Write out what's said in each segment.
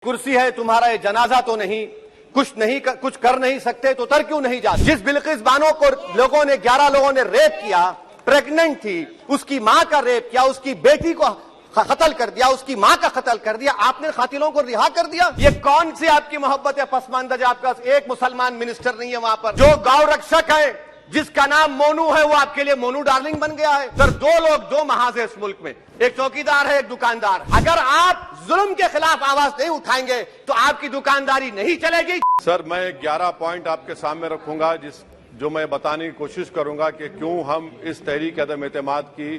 कुर्सी है तुम्हारा ये जनाजा तो नहीं, कुछ कर नहीं सकते तो तर क्यों नहीं जाते। जिस बिल्किस बानो को लोगों ने 11 लोगों ने रेप किया, प्रेग्नेंट थी, उसकी मां का रेप किया, उसकी बेटी को कत्ल कर दिया, उसकी मां का कत्ल कर दिया, आपने कातिलों को रिहा कर दिया। ये कौन सी आपकी मोहब्बत है पसमानदा? आपका एक मुसलमान मिनिस्टर नहीं है वहां पर। जो गौ रक्षक है जिसका नाम मोनू है वो आपके लिए मोनू डार्लिंग बन गया है। सर दो महाज है इस मुल्क में, एक चौकीदार है, एक दुकानदार। अगर आप जुल्म के खिलाफ आवाज नहीं उठाएंगे तो आपकी दुकानदारी नहीं चलेगी। सर मैं 11 पॉइंट आपके सामने रखूंगा जो मैं बताने की कोशिश करूंगा कि क्यों हम इस तहरीक अदम एतमाद की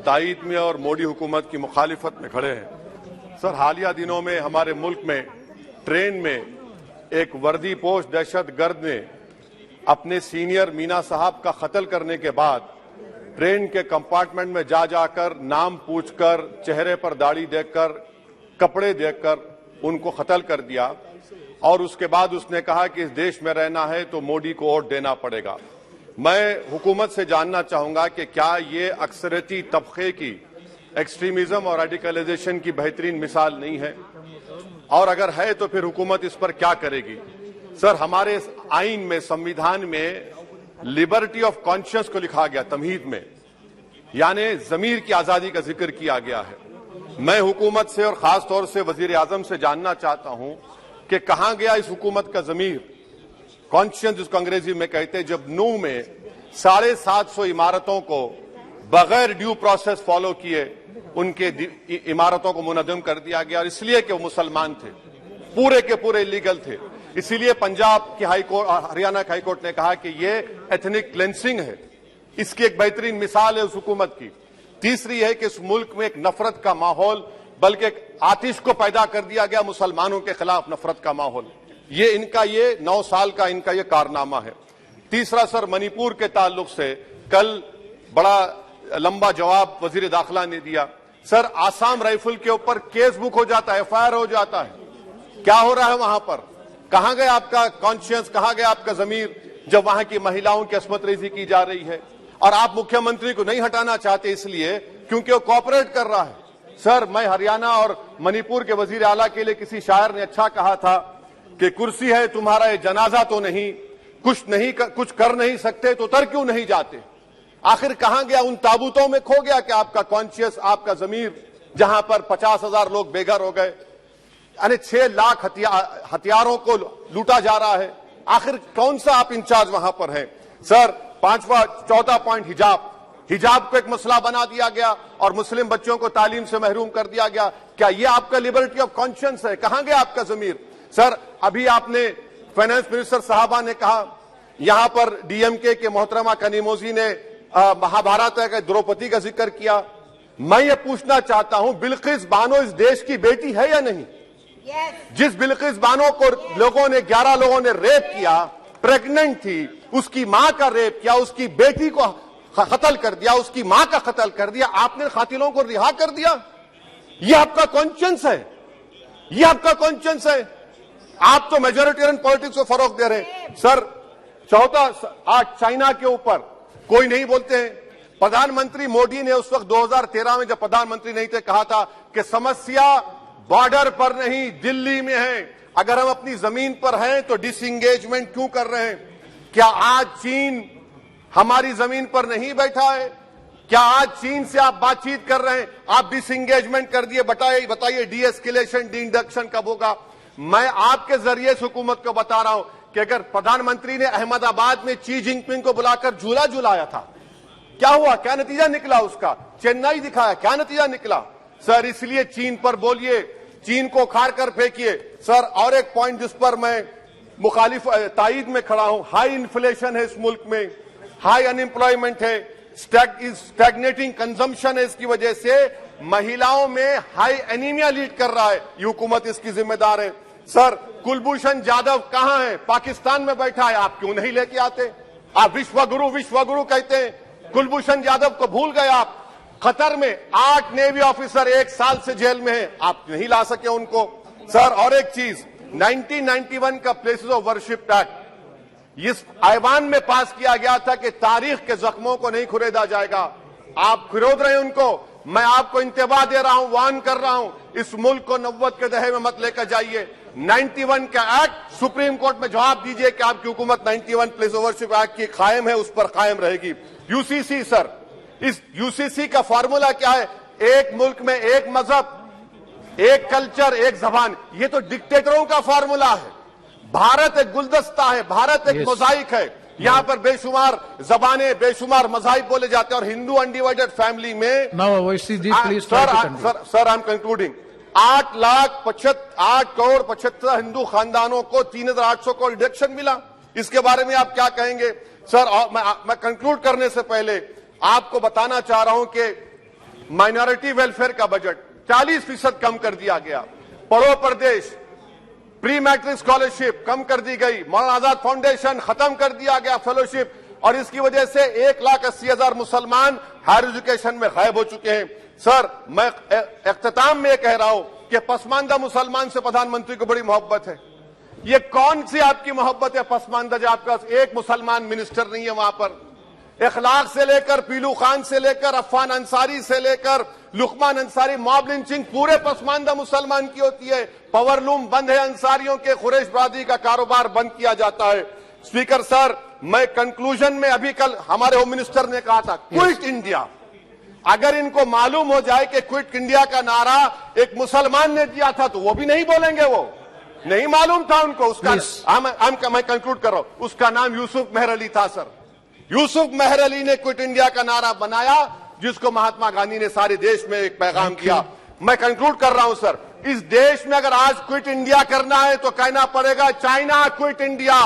तायीद में और मोदी हुकूमत की मुखालिफत में खड़े हैं। सर हालिया दिनों में हमारे मुल्क में ट्रेन में एक वर्दीपोश दहशतगर्द ने अपने सीनियर मीना साहब का कत्ल करने के बाद ट्रेन के कंपार्टमेंट में जाकर नाम पूछकर, चेहरे पर दाढ़ी देखकर, कपड़े देखकर उनको कत्ल कर दिया और उसके बाद उसने कहा कि इस देश में रहना है तो मोदी को वोट देना पड़ेगा। मैं हुकूमत से जानना चाहूंगा कि क्या ये अक्सरियती तबके की एक्सट्रीमिज्म और रेडिकलाइजेशन की बेहतरीन मिसाल नहीं है, और अगर है तो फिर हुकूमत इस पर क्या करेगी। सर हमारे आइन में, संविधान में लिबर्टी ऑफ कॉन्शियस को लिखा गया तमहीद में, यानी जमीर की आजादी का जिक्र किया गया है। मैं हुकूमत से और खास तौर से वजीर आजम से जानना चाहता हूं कि कहां गया इस हुकूमत का जमीर, कॉन्शियस जिसको अंग्रेजी में कहते हैं, जब नूह में 750 इमारतों को बगैर ड्यू प्रोसेस फॉलो किए उनके इमारतों को मुनज़्ज़म कर दिया गया, और इसलिए कि वो मुसलमान थे, पूरे के पूरे इलीगल थे। इसीलिए पंजाब की हाईकोर्ट, हरियाणा की हाईकोर्ट ने कहा कि ये एथनिक क्लेंसिंग है। इसकी एक बेहतरीन मिसाल है उस हुकूमत की। तीसरी है कि इस मुल्क में एक नफरत का माहौल, बल्कि एक आतिश को पैदा कर दिया गया, मुसलमानों के खिलाफ नफरत का माहौल। ये इनका ये 9 साल का इनका ये कारनामा है। तीसरा सर मणिपुर के ताल्लुक से कल बड़ा लंबा जवाब वजीर दाखिला ने दिया। सर आसाम राइफल के ऊपर केस बुक हो जाता है, FIR हो जाता है। क्या हो रहा है वहां पर? कहां गया आपका कॉन्शियस, कहां गया आपका जमीर जब वहां की महिलाओं की अस्मत रेजी की जा रही है? और आप मुख्यमंत्री को नहीं हटाना चाहते इसलिए क्योंकि वो कोऑपरेट कर रहा है। सर मैं हरियाणा और मणिपुर के वजीर आला के लिए किसी शायर ने अच्छा कहा था कि कुर्सी है तुम्हारा ये जनाजा तो नहीं, कुछ कर नहीं सकते तो तर क्यों नहीं जाते। आखिर कहां गया? उन ताबूतों में खो गया कि आपका कॉन्शियस, आपका जमीर, जहां पर 50,000 लोग बेघर हो गए, यानी 6 लाख हथियारों को लूटा जा रहा है। आखिर कौन सा आप इंचार्ज वहां पर हैं? सर चौथा पॉइंट हिजाब को एक मसला बना दिया गया और मुस्लिम बच्चों को तालीम से महरूम कर दिया गया। क्या ये आपका लिबर्टी ऑफ कॉन्शियस है? कहां गया आपका जमीर? सर अभी आपने फाइनेंस मिनिस्टर साहबा ने कहा, यहां पर DMK के मोहतरमा कनीमोजी ने महाभारत के द्रौपदी का जिक्र किया। मैं ये पूछना चाहता हूं, बिल्किस बानो इस देश की बेटी है या नहीं? जिस बिल्किस बानो को लोगों ने 11 लोगों ने रेप किया, प्रेग्नेंट थी, उसकी मां का रेप किया, उसकी बेटी को कत्ल कर दिया, उसकी मां का कत्ल कर दिया, आपने कातिलों को रिहा कर दिया। ये आपका कॉन्शियस है? ये आपका कॉन्शियस है? आप तो मेजोरिटेरियन पॉलिटिक्स को फरोग दे रहे हैं। सर चौथा, आज चाइना के ऊपर कोई नहीं बोलते हैं। प्रधानमंत्री मोदी ने उस वक्त 2013 में जब प्रधानमंत्री नहीं थे कहा था कि समस्या बॉर्डर पर नहीं दिल्ली में है। अगर हम अपनी जमीन पर हैं तो डिसएंगेजमेंट क्यों कर रहे हैं? क्या आज चीन हमारी जमीन पर नहीं बैठा है? क्या आज चीन से आप बातचीत कर रहे हैं? आप डिसएंगेजमेंट कर दिए। बताइए डी-एस्केलेशन, डी-इंडक्शन कब होगा? मैं आपके जरिए से हुकूमत को बता रहा हूं कि अगर प्रधानमंत्री ने अहमदाबाद में शी जिनपिंग को बुलाकर झूला झुलाया था, क्या हुआ? क्या नतीजा निकला उसका? चेन्नई दिखाया, क्या नतीजा निकला? सर इसलिए चीन पर बोलिए, चीन को उखाड़ कर फेंकिए। सर और एक पॉइंट जिस पर मैं मुखालिफ तायीद में खड़ा हूं, हाई इन्फ्लेशन है इस मुल्क में, हाई अनएम्प्लॉयमेंट है, स्टैग्नेटिंग कंजम्पशन है। इसकी वजह से महिलाओं में हाई एनीमिया लीड कर रहा है। ये हुकूमत इसकी जिम्मेदार है। सर कुलभूषण जाधव कहां है? पाकिस्तान में बैठा है, आप क्यों नहीं लेके आते? आप विश्वगुरु कहते हैं, कुलभूषण जाधव को भूल गए आप। कतर में 8 नेवी ऑफिसर 1 साल से जेल में हैं, आप नहीं ला सके उनको। सर और एक चीज, 1991 का प्लेसेस ऑफ वर्शिप एक्ट इस ऐवान में पास किया गया था कि तारीख के जख्मों को नहीं खुरेदा जाएगा। आप खुरोद रहे हैं उनको। मैं आपको इंतबा दे रहा हूं, वार्न कर रहा हूं, इस मुल्क को 90 के दहे में मत लेकर जाइए। 91 का एक्ट सुप्रीम कोर्ट में जवाब दीजिए कि आपकी हुकूमत 91 प्लेस ओवरशिप एक्ट की कायम है, उस पर कायम रहेगी। यूसीसी सर, इस यूसीसी का फॉर्मूला क्या है? एक मुल्क में एक मजहब, एक कल्चर, एक जबान। ये तो डिक्टेटरों का फॉर्मूला है। भारत एक गुलदस्ता है, भारत एक मोजाइक है। यहाँ पर बेशुमार जबानें, बेशुमार मज़ाहिब बोले जाते हैं और हिंदू अनडिवाइडेड फैमिली में sir I am concluding 8 crore 75 Hindu खानदानों को 3,800 करोड़ डिडक्शन मिला। इसके बारे में आप क्या कहेंगे सर? और मैं कंक्लूड करने से पहले आपको बताना चाह रहा हूं कि माइनॉरिटी वेलफेयर का बजट 40% कम कर दिया गया। पढ़ो प्रदेश, प्री मैट्रिक स्कॉलरशिप कम कर दी गई, मौलाना आजाद फाउंडेशन खत्म कर दिया गया फेलोशिप, और इसकी वजह से 1,80,000 मुसलमान हायर एजुकेशन में गायब हो चुके हैं। सर, मैं इख्तिताम में कह रहा हूं कि पसमानदा मुसलमान से प्रधानमंत्री को बड़ी मोहब्बत है। ये कौन सी आपकी मोहब्बत है पसमानदा, जो आपका एक मुसलमान मिनिस्टर नहीं है वहां पर? इखलाक से लेकर, पीलू खान से लेकर, अफान अंसारी से लेकर लुकमान अंसारी, मॉब लिंचिंग पूरे पसमानदा मुसलमान की होती है। पावरलूम बंद है, अंसारियों के कुरैश बरादरी का कारोबार बंद किया जाता है। स्पीकर सर, मैं कंक्लूजन में अभी कल हमारे होम मिनिस्टर ने कहा था क्विट इंडिया। अगर इनको मालूम हो जाए कि क्विट इंडिया का नारा एक मुसलमान ने दिया था तो वो भी नहीं बोलेंगे। वो नहीं मालूम था उनको। उसका मैं कंक्लूड कर रहा हूं, उसका नाम यूसुफ मेहर अली था सर। यूसुफ मेहर अली ने क्विट इंडिया का नारा बनाया, जिसको महात्मा गांधी ने सारे देश में एक पैगाम किया। मैं कंक्लूड कर रहा हूं सर, इस देश में अगर आज क्विट इंडिया करना है तो कहना पड़ेगा चाइना क्विट इंडिया।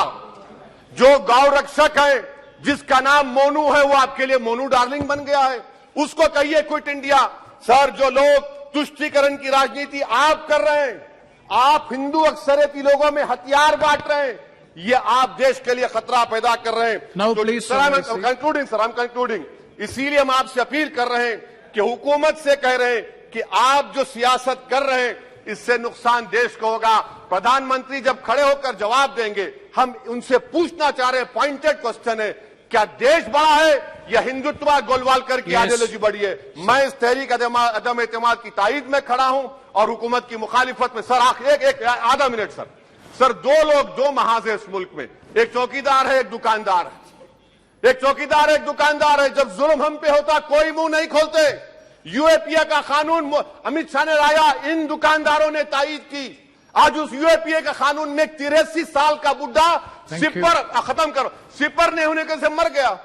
जो गौ रक्षक है, जिसका नाम मोनू है, वो आपके लिए मोनू डार्लिंग बन गया है, उसको कहिए क्विट इंडिया। सर, जो लोग तुष्टीकरण की राजनीति आप कर रहे हैं, आप हिंदू अक्सरियती लोगों में हथियार बांट रहे हैं, ये आप देश के लिए खतरा पैदा कर रहे हैं। Sir, I am concluding. इसीलिए हम आपसे अपील कर रहे हैं कि हुकूमत से कह रहे हैं कि आप जो सियासत कर रहे हैं, इससे नुकसान देश को होगा। प्रधानमंत्री जब खड़े होकर जवाब देंगे, हम उनसे पूछना चाह रहे हैं, पॉइंटेड क्वेश्चन है, क्या देश बड़ा है या हिंदुत्व गोलवालकर की आइडियोलॉजी बड़ी है? मैं इस तहरीक अदम एतमाद की तायद में खड़ा हूं और हुकूमत की मुखालिफत में। सर, एक आधा मिनट सर, दो लोग, दो महाज है इस मुल्क में, एक चौकीदार है, एक दुकानदार है। एक चौकीदार है, एक दुकानदार है। जब जुल्म हम पे होता कोई मुंह नहीं खोलते। यूएपीए का कानून अमित शाह ने लाया, इन दुकानदारों ने तायद की। आज उस यूएपीए का कानून में 83 साल का बुढ़ा सिपर खत्म करो, सिपर नहीं होने से मर गया।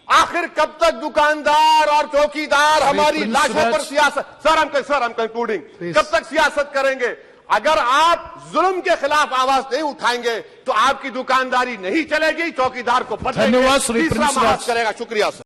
आखिर कब तक दुकानदार और चौकीदार हमारी लाशों पर सियासत? सर, हम कंक्लूडिंग, कब तक सियासत करेंगे? अगर आप जुल्म के खिलाफ आवाज नहीं उठाएंगे तो आपकी दुकानदारी नहीं चलेगी, चौकीदार को बदलेंगे, तीसरा महाज करेगा। शुक्रिया सर।